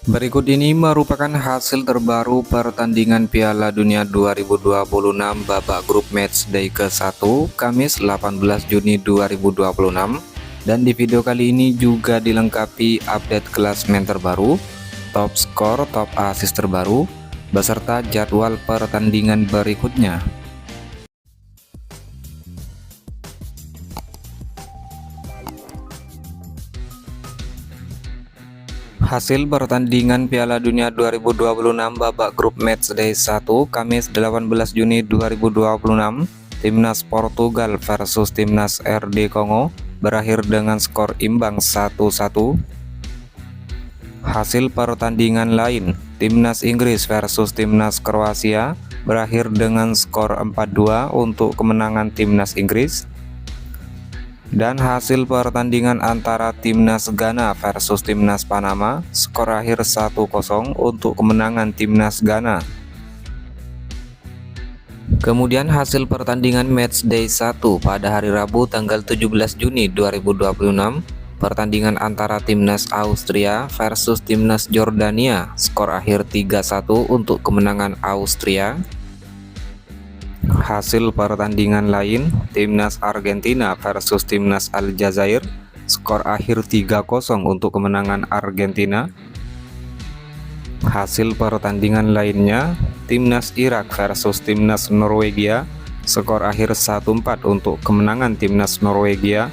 Berikut ini merupakan hasil terbaru pertandingan Piala Dunia 2026 babak grup matchday ke-1 Kamis 18 Juni 2026. Dan di video kali ini juga dilengkapi update klasmen terbaru, top skor, top assist terbaru, beserta jadwal pertandingan berikutnya. Hasil pertandingan Piala Dunia 2026 babak grup matchday 1 Kamis 18 Juni 2026, Timnas Portugal versus Timnas RD Kongo berakhir dengan skor imbang 1-1. Hasil pertandingan lain, Timnas Inggris versus Timnas Kroasia berakhir dengan skor 4-2 untuk kemenangan Timnas Inggris. Dan hasil pertandingan antara Timnas Ghana versus Timnas Panama, skor akhir 1-0 untuk kemenangan Timnas Ghana. Kemudian hasil pertandingan matchday 1 pada hari Rabu tanggal 17 Juni 2026, pertandingan antara Timnas Austria versus Timnas Jordania, skor akhir 3-1 untuk kemenangan Austria. Hasil pertandingan lain, Timnas Argentina versus Timnas Aljazair, skor akhir 3-0 untuk kemenangan Argentina. Hasil pertandingan lainnya, Timnas Irak versus Timnas Norwegia, skor akhir 1-4 untuk kemenangan Timnas Norwegia.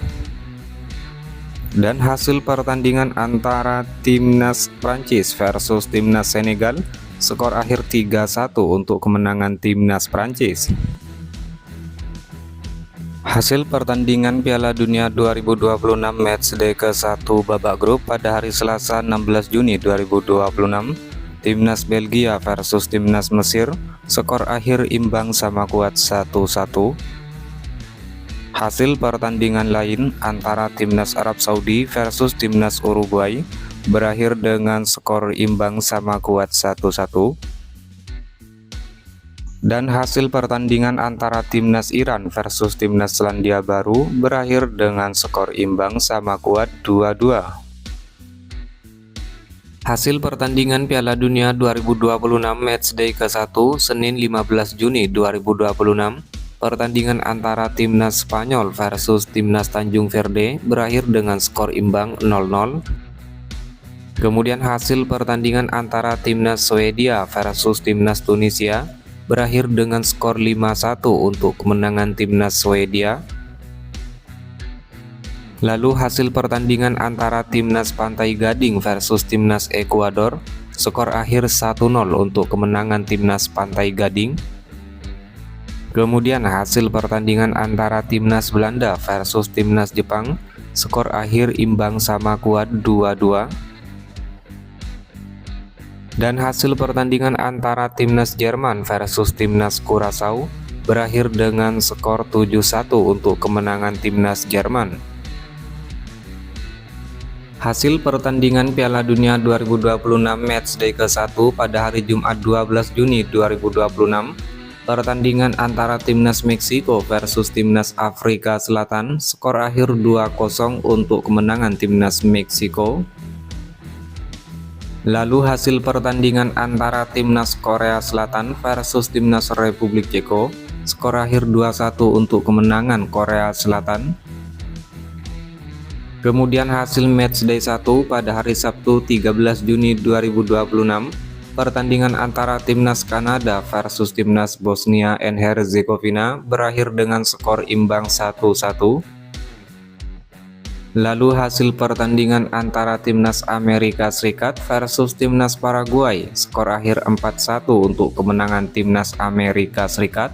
Dan hasil pertandingan antara Timnas Prancis versus Timnas Senegal, skor akhir 3-1 untuk kemenangan Timnas Prancis. Hasil pertandingan Piala Dunia 2026 matchday ke-1 babak grup pada hari Selasa 16 Juni 2026, Timnas Belgia versus Timnas Mesir, skor akhir imbang sama kuat 1-1. Hasil pertandingan lain antara Timnas Arab Saudi versus Timnas Uruguay berakhir dengan skor imbang sama kuat 1-1. Dan hasil pertandingan antara Timnas Iran versus Timnas Selandia Baru berakhir dengan skor imbang sama kuat 2-2. Hasil pertandingan Piala Dunia 2026 matchday ke-1 Senin 15 Juni 2026, pertandingan antara Timnas Spanyol versus Timnas Tanjung Verde berakhir dengan skor imbang 0-0. Kemudian hasil pertandingan antara Timnas Swedia versus Timnas Tunisia berakhir dengan skor 5-1 untuk kemenangan Timnas Swedia. Lalu hasil pertandingan antara Timnas Pantai Gading versus Timnas Ekuador, skor akhir 1-0 untuk kemenangan Timnas Pantai Gading. Kemudian hasil pertandingan antara Timnas Belanda versus Timnas Jepang, skor akhir imbang sama kuat 2-2. Dan hasil pertandingan antara Timnas Jerman versus Timnas Curaçao berakhir dengan skor 7-1 untuk kemenangan Timnas Jerman. Hasil pertandingan Piala Dunia 2026 matchday ke-1 pada hari Jumat 12 Juni 2026, pertandingan antara Timnas Meksiko versus Timnas Afrika Selatan, skor akhir 2-0 untuk kemenangan Timnas Meksiko. Lalu hasil pertandingan antara Timnas Korea Selatan versus Timnas Republik Ceko, skor akhir 2-1 untuk kemenangan Korea Selatan. Kemudian hasil matchday 1 pada hari Sabtu 13 Juni 2026, pertandingan antara Timnas Kanada versus Timnas Bosnia and Herzegovina berakhir dengan skor imbang 1-1. Lalu hasil pertandingan antara Timnas Amerika Serikat versus Timnas Paraguay, skor akhir 4-1 untuk kemenangan Timnas Amerika Serikat.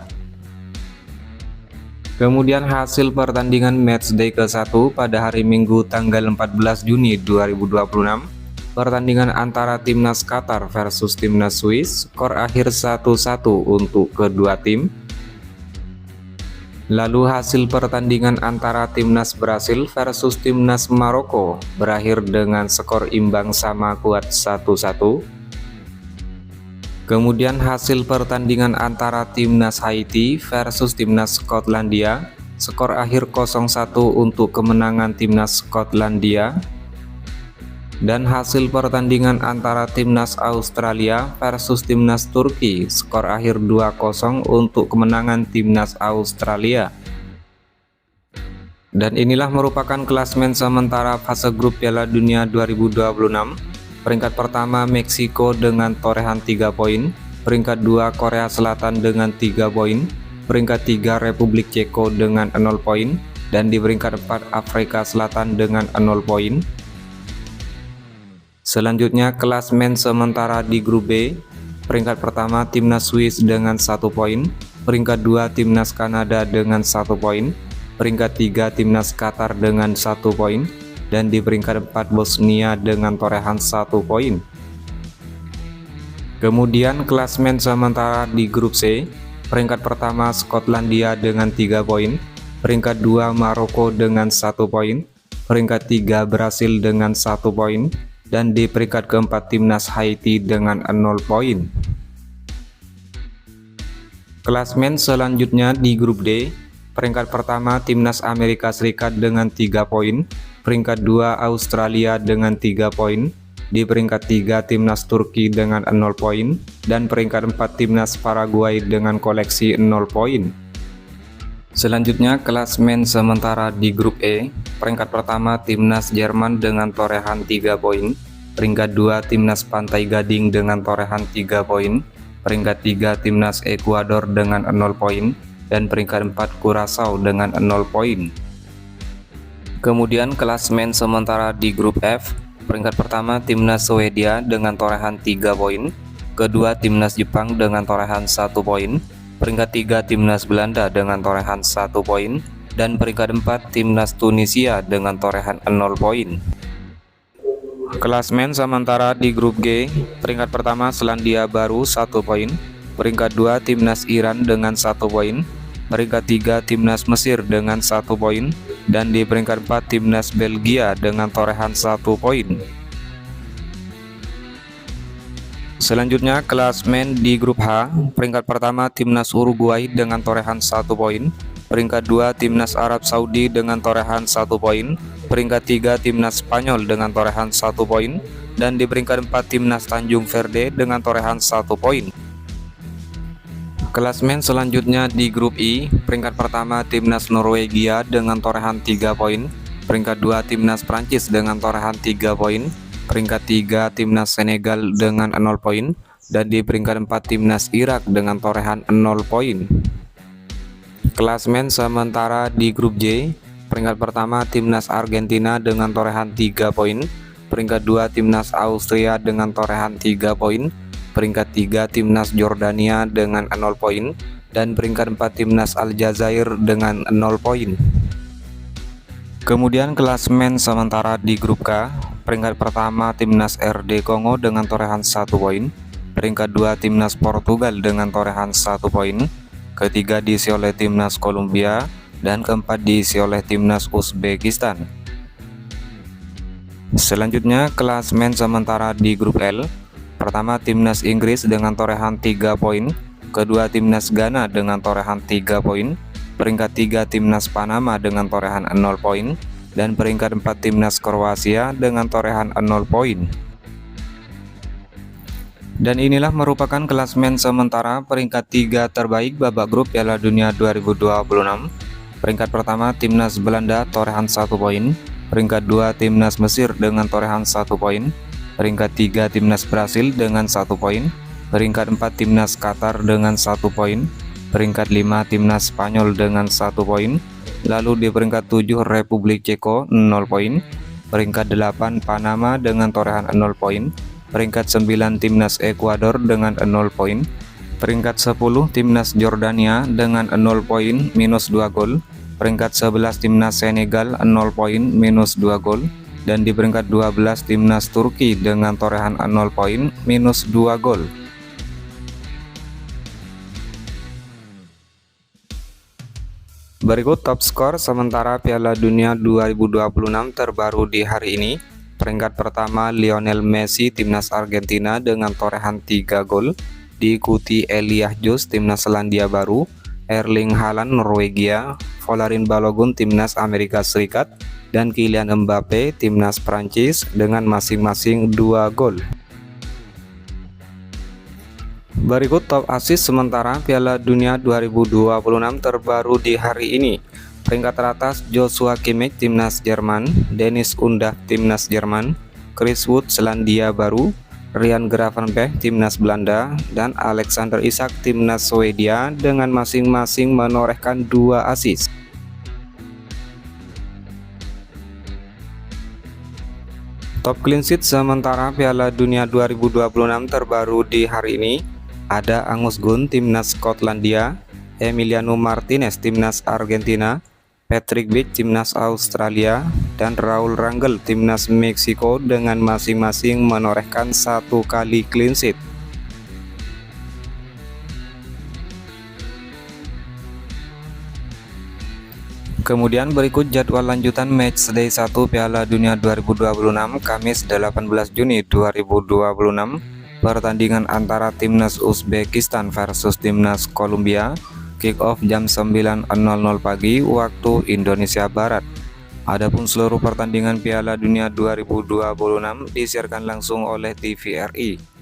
Kemudian hasil pertandingan matchday ke-1 pada hari Minggu tanggal 14 Juni 2026, pertandingan antara Timnas Qatar versus Timnas Swiss, skor akhir 1-1 untuk kedua tim. Lalu hasil pertandingan antara Timnas Brasil versus Timnas Maroko berakhir dengan skor imbang sama kuat 1-1. Kemudian hasil pertandingan antara Timnas Haiti versus Timnas Skotlandia, skor akhir 0-1 untuk kemenangan Timnas Skotlandia. Dan hasil pertandingan antara timnas Australia versus timnas Turki, skor akhir 2-0 untuk kemenangan timnas Australia. Dan inilah merupakan klasmen sementara fase grup Piala Dunia 2026. Peringkat pertama Meksiko dengan torehan 3 poin, peringkat 2 Korea Selatan dengan 3 poin, peringkat 3 Republik Ceko dengan 0 poin, dan di peringkat 4 Afrika Selatan dengan 0 poin. Selanjutnya klasmen sementara di grup B, peringkat pertama timnas Swiss dengan 1 poin, peringkat 2 timnas Kanada dengan 1 poin, peringkat 3 timnas Qatar dengan 1 poin, dan di peringkat 4 Bosnia dengan torehan 1 poin. Kemudian klasmen sementara di grup C, peringkat pertama Skotlandia dengan 3 poin, peringkat 2 Maroko dengan 1 poin, peringkat 3 Brasil dengan 1 poin, dan di peringkat keempat timnas Haiti dengan 0 poin. Klasmen selanjutnya di grup D, peringkat pertama timnas Amerika Serikat dengan 3 poin, peringkat 2 Australia dengan 3 poin, di peringkat 3 timnas Turki dengan 0 poin, dan peringkat 4 timnas Paraguay dengan koleksi 0 poin. Selanjutnya klasmen sementara di grup E, peringkat pertama timnas Jerman dengan torehan 3 poin, peringkat 2 timnas Pantai Gading dengan torehan 3 poin, peringkat 3 timnas Ekuador dengan 0 poin, dan peringkat 4 Curaçao dengan 0 poin. Kemudian klasmen sementara di grup F, peringkat pertama timnas Swedia dengan torehan 3 poin, kedua timnas Jepang dengan torehan 1 poin, peringkat 3 timnas Belanda dengan torehan 1 poin, dan peringkat 4 timnas Tunisia dengan torehan 0 poin. Klasmen sementara di grup G, peringkat pertama Selandia Baru 1 poin, peringkat 2 timnas Iran dengan 1 poin, peringkat 3 timnas Mesir dengan 1 poin, dan di peringkat 4 timnas Belgia dengan torehan 1 poin. Selanjutnya klasmen di grup H, peringkat pertama timnas Uruguay dengan torehan 1 poin, peringkat 2 timnas Arab Saudi dengan torehan 1 poin, peringkat 3 timnas Spanyol dengan torehan 1 poin, dan di peringkat 4 timnas Tanjung Verde dengan torehan 1 poin. Klasmen selanjutnya di grup I, peringkat pertama timnas Norwegia dengan torehan 3 poin, peringkat 2 timnas Prancis dengan torehan 3 poin, peringkat 3 timnas Senegal dengan 0 poin, dan di peringkat 4 timnas Irak dengan torehan 0 poin. Klasmen sementara di grup J, peringkat pertama timnas Argentina dengan torehan 3 poin, peringkat 2 timnas Austria dengan torehan 3 poin, peringkat 3 timnas Jordania dengan 0 poin, dan peringkat 4 timnas Aljazair dengan 0 poin. Kemudian klasmen sementara di grup K, peringkat pertama timnas RD Kongo dengan torehan 1 poin, peringkat 2 timnas Portugal dengan torehan 1 poin, ketiga diisi oleh timnas Kolombia, dan keempat diisi oleh timnas Uzbekistan. Selanjutnya klasmen sementara di grup L, pertama timnas Inggris dengan torehan 3 poin, kedua timnas Ghana dengan torehan 3 poin, peringkat 3 timnas Panama dengan torehan 0 poin, dan peringkat 4 timnas Kroasia dengan torehan 0 poin. Dan inilah merupakan klasmen sementara peringkat 3 terbaik babak grup Piala Dunia 2026. Peringkat pertama timnas Belanda torehan 1 poin, peringkat 2 timnas Mesir dengan torehan 1 poin, peringkat 3 timnas Brasil dengan 1 poin, peringkat 4 timnas Qatar dengan 1 poin, peringkat 5 timnas Spanyol dengan 1 poin, lalu di peringkat 7 Republik Ceko 0 poin, peringkat 8 Panama dengan torehan 0 poin, peringkat 9 timnas Ekuador dengan 0 poin, peringkat 10 timnas Jordania dengan 0 poin minus 2 gol, peringkat 11 timnas Senegal 0 poin minus 2 gol, dan di peringkat 12 timnas Turki dengan torehan 0 poin minus 2 gol. Berikut top skor sementara Piala Dunia 2026 terbaru di hari ini. Peringkat pertama Lionel Messi timnas Argentina dengan torehan 3 gol, diikuti Elijah Jus timnas Selandia Baru Erling Haaland Norwegia, Folarin Balogun Timnas Amerika Serikat, dan Kylian Mbappe Timnas Prancis dengan masing-masing 2 gol. Berikut top assist sementara Piala Dunia 2026 terbaru di hari ini. Peringkat teratas Joshua Kimmich Timnas Jerman, Dennis Undav Timnas Jerman, Chris Wood Selandia Baru, Ryan Gravenberch Timnas Belanda, dan Alexander Isak Timnas Swedia dengan masing-masing menorehkan 2 assist. Top clean sheet sementara Piala Dunia 2026 terbaru di hari ini ada Angus Gunn Timnas Skotlandia, Emiliano Martinez Timnas Argentina, Patrick Vieira Timnas Australia, dan Raul Rangel Timnas Meksiko dengan masing-masing menorehkan 1 kali clean sheet. Kemudian berikut jadwal lanjutan matchday 1 Piala Dunia 2026 Kamis 18 Juni 2026. Pertandingan antara Timnas Uzbekistan versus Timnas Kolombia, kick off jam 9.00 pagi waktu Indonesia Barat. Adapun seluruh pertandingan Piala Dunia 2026 disiarkan langsung oleh TVRI.